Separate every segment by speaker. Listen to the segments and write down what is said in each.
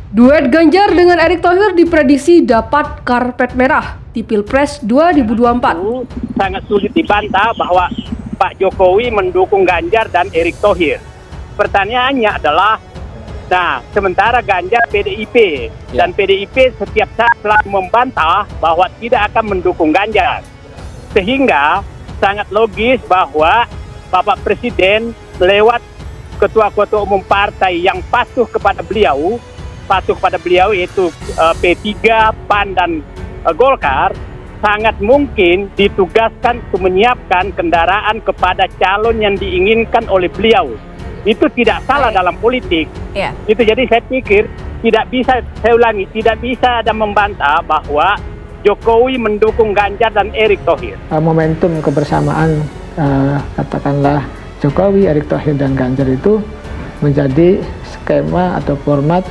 Speaker 1: Duet Ganjar dengan Erick Thohir diprediksi dapat karpet merah di Pilpres 2024.
Speaker 2: Sangat sulit dibantah bahwa Pak Jokowi mendukung Ganjar dan Erick Thohir. Pertanyaannya adalah, sementara Ganjar PDIP dan PDIP setiap saat selalu membantah bahwa tidak akan mendukung Ganjar. Sehingga sangat logis bahwa Bapak Presiden lewat ketua-ketua umum partai yang patuh kepada beliau yaitu P3, PAN dan Golkar, sangat mungkin ditugaskan untuk menyiapkan kendaraan kepada calon yang diinginkan oleh beliau. Itu tidak salah dalam politik. Itu jadi saya pikir tidak bisa ada membantah bahwa Jokowi mendukung Ganjar dan Erick Thohir.
Speaker 3: Momentum kebersamaan katakanlah Jokowi, Erick Thohir dan Ganjar itu menjadi skema atau format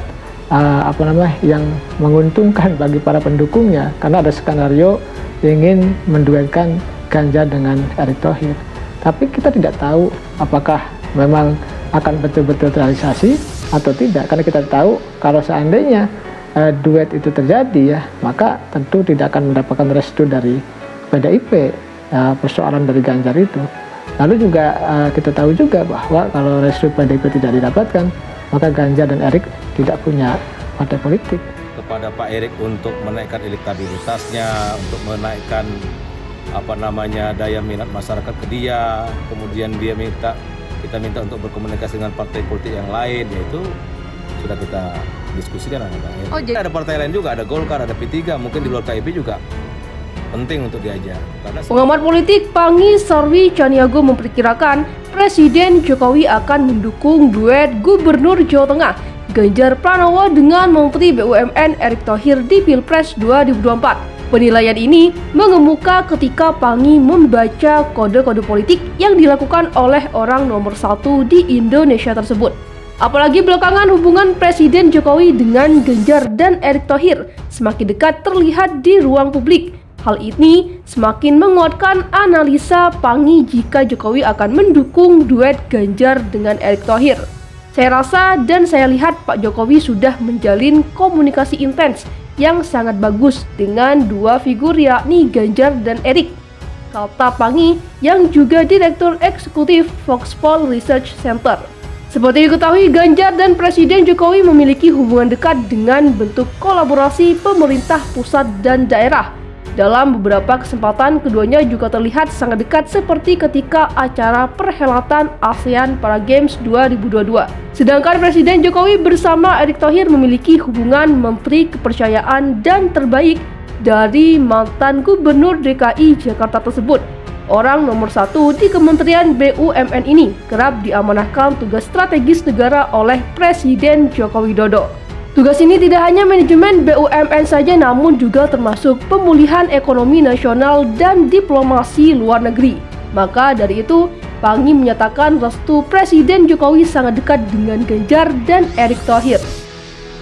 Speaker 3: yang menguntungkan bagi para pendukungnya, karena ada skenario ingin menduetkan Ganjar dengan Erick Thohir. Tapi kita tidak tahu apakah memang akan betul-betul terrealisasi atau tidak, karena kita tahu kalau seandainya duet itu terjadi maka tentu tidak akan mendapatkan restu dari PDIP persoalan dari Ganjar itu. Lalu juga kita tahu juga bahwa kalau restu PDIP tidak didapatkan, maka Ganjar dan Erick tidak punya partai politik.
Speaker 4: Kepada Pak Erick untuk menaikkan elektabilitasnya, untuk menaikkan daya minat masyarakat ke dia, kemudian kita minta untuk berkomunikasi dengan partai politik yang lain, yaitu sudah kita diskusikan dengan Pak Erick. Jadi ada partai lain juga, ada Golkar, ada P3, mungkin di luar KIP juga penting untuk diajak.
Speaker 1: Pengamat politik Pangi Sarwi Caniago memperkirakan Presiden Jokowi akan mendukung duet Gubernur Jawa Tengah Ganjar Pranowo dengan Menteri BUMN Erick Thohir di Pilpres 2024. Penilaian ini mengemuka ketika Pangi membaca kode-kode politik yang dilakukan oleh orang nomor 1 di Indonesia tersebut. Apalagi belakangan hubungan Presiden Jokowi dengan Ganjar dan Erick Thohir semakin dekat terlihat di ruang publik. Hal ini semakin menguatkan analisa Pangi jika Jokowi akan mendukung duet Ganjar dengan Erick Thohir. Saya rasa dan saya lihat Pak Jokowi sudah menjalin komunikasi intens yang sangat bagus dengan dua figur yakni Ganjar dan Erick, kata Pangi yang juga Direktur Eksekutif Foxpol Research Center. Seperti diketahui, Ganjar dan Presiden Jokowi memiliki hubungan dekat dengan bentuk kolaborasi pemerintah pusat dan daerah. Dalam beberapa kesempatan, keduanya juga terlihat sangat dekat seperti ketika acara perhelatan ASEAN Para Games 2022. Sedangkan Presiden Jokowi bersama Erick Thohir memiliki hubungan menteri kepercayaan dan terbaik dari mantan Gubernur DKI Jakarta tersebut. Orang nomor 1 di Kementerian BUMN ini kerap diamanahkan tugas strategis negara oleh Presiden Joko Widodo. Tugas ini tidak hanya manajemen BUMN saja, namun juga termasuk pemulihan ekonomi nasional dan diplomasi luar negeri. Maka dari itu, Pangi menyatakan restu Presiden Jokowi sangat dekat dengan Ganjar dan Erick Thohir.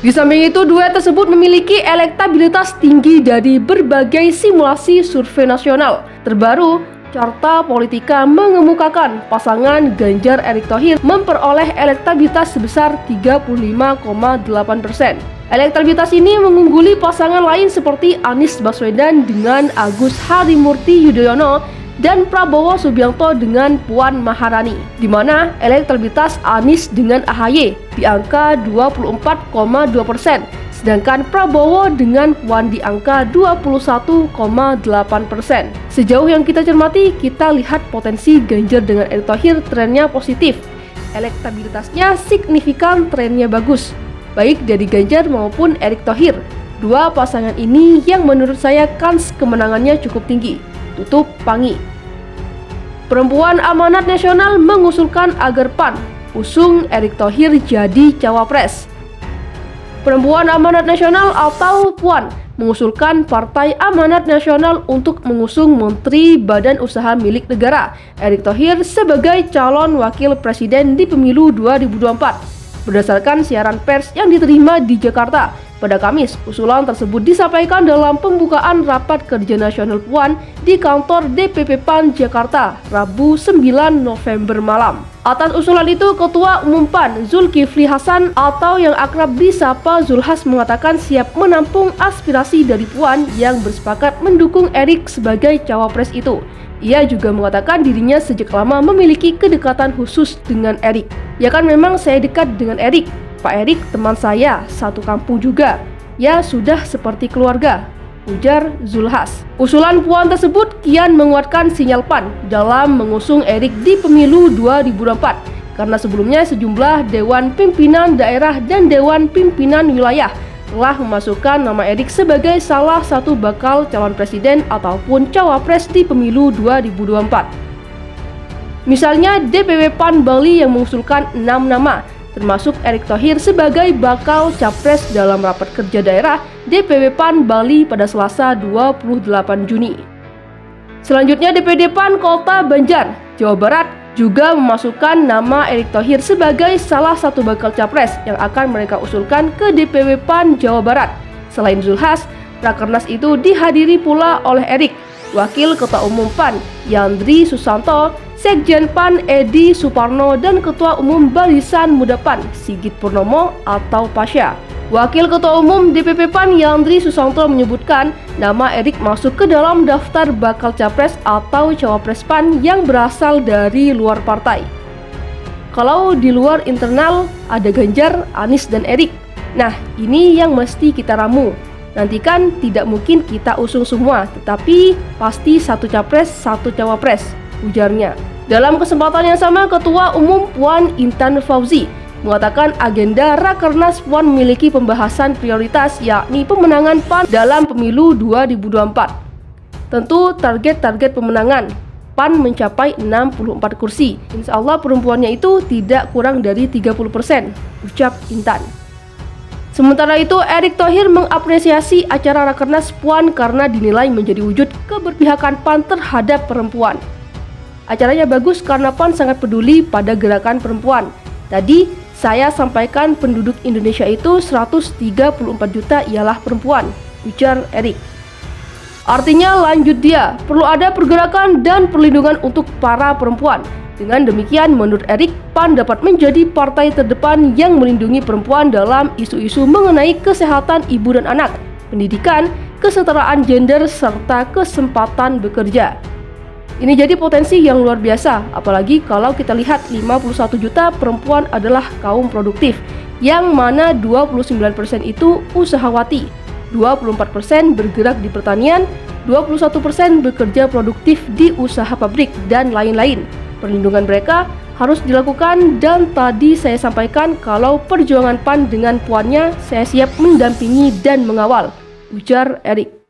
Speaker 1: Di samping itu, duet tersebut memiliki elektabilitas tinggi dari berbagai simulasi survei nasional. Terbaru, Carta Politika mengemukakan pasangan Ganjar Erick Thohir memperoleh elektabilitas sebesar 35,8%. Elektabilitas ini mengungguli pasangan lain seperti Anies Baswedan dengan Agus Harimurti Yudhoyono dan Prabowo Subianto dengan Puan Maharani, di mana elektabilitas Anies dengan AHY di angka 24,2%. Sedangkan Prabowo dengan Puan di angka 21,8%. Sejauh yang kita cermati, kita lihat potensi Ganjar dengan Erick Thohir trennya positif. Elektabilitasnya signifikan, trennya bagus, baik dari Ganjar maupun Erick Thohir. Dua pasangan ini yang menurut saya kans kemenangannya cukup tinggi. Tutup Pangi. Perempuan Amanat Nasional mengusulkan agar PAN usung Erick Thohir jadi cawapres. Perempuan Amanat Nasional atau PUAN mengusulkan Partai Amanat Nasional untuk mengusung Menteri Badan Usaha Milik Negara Erick Thohir sebagai calon wakil presiden di pemilu 2024. Berdasarkan siaran pers yang diterima di Jakarta, Pada Kamis, usulan tersebut disampaikan dalam pembukaan Rapat Kerja Nasional Puan di kantor DPP PAN Jakarta, Rabu 9 November malam. Atas usulan itu, Ketua Umum PAN Zulkifli Hasan atau yang akrab disapa Zulhas mengatakan siap menampung aspirasi dari Puan yang bersepakat mendukung Erik sebagai cawapres itu. Ia juga mengatakan dirinya sejak lama memiliki kedekatan khusus dengan Erik. Ya kan, memang saya dekat dengan Erik. Pak Erik teman saya, satu kampung juga. Ya sudah seperti keluarga, ujar Zulhas. Usulan Puan tersebut kian menguatkan sinyal PAN dalam mengusung Erik di pemilu 2024. Karena sebelumnya sejumlah Dewan Pimpinan Daerah dan Dewan Pimpinan Wilayah telah memasukkan nama Erik sebagai salah satu bakal calon presiden ataupun cawapres di pemilu 2024. Misalnya DPW PAN Bali yang mengusulkan 6 nama, termasuk Erick Thohir sebagai bakal capres dalam rapat kerja daerah DPW PAN Bali pada Selasa 28 Juni. Selanjutnya DPD PAN Kota Banjar, Jawa Barat juga memasukkan nama Erick Thohir sebagai salah satu bakal capres yang akan mereka usulkan ke DPW PAN Jawa Barat. Selain Zulhas, Rakernas itu dihadiri pula oleh Erik, Wakil Ketua Umum PAN Yandri Susanto, Sekjen PAN Edi Suparno, dan Ketua Umum Barisan Muda PAN Sigit Purnomo atau Pasha. Wakil Ketua Umum DPP PAN Yandri Susanto menyebutkan nama Erik masuk ke dalam daftar bakal capres atau cawapres PAN yang berasal dari luar partai. Kalau di luar internal ada Ganjar, Anies, dan Erik. Nah, ini yang mesti kita ramu. Nanti kan tidak mungkin kita usung semua, tetapi pasti satu capres, satu cawapres, ujarnya. Dalam kesempatan yang sama, Ketua Umum Puan Intan Fauzi mengatakan agenda Rakernas Puan memiliki pembahasan prioritas yakni pemenangan PAN dalam pemilu 2024. Tentu target-target pemenangan PAN mencapai 64 kursi. Insya Allah perempuannya itu tidak kurang dari 30%, ucap Intan. Sementara itu, Erick Thohir mengapresiasi acara Rakernas Puan karena dinilai menjadi wujud keberpihakan PAN terhadap perempuan. Acaranya bagus karena PAN sangat peduli pada gerakan perempuan. Tadi saya sampaikan penduduk Indonesia itu 134 juta ialah perempuan, ujar Erick. Artinya lanjut dia, perlu ada pergerakan dan perlindungan untuk para perempuan. Dengan demikian, menurut Erik, PAN dapat menjadi partai terdepan yang melindungi perempuan dalam isu-isu mengenai kesehatan ibu dan anak, pendidikan, kesetaraan gender, serta kesempatan bekerja. Ini jadi potensi yang luar biasa, apalagi kalau kita lihat 51 juta perempuan adalah kaum produktif, yang mana 29% itu usahawati, 24% bergerak di pertanian, 21% bekerja produktif di usaha pabrik, dan lain-lain. Perlindungan mereka harus dilakukan dan tadi saya sampaikan kalau perjuangan PAN dengan Puannya saya siap mendampingi dan mengawal, ujar Erik.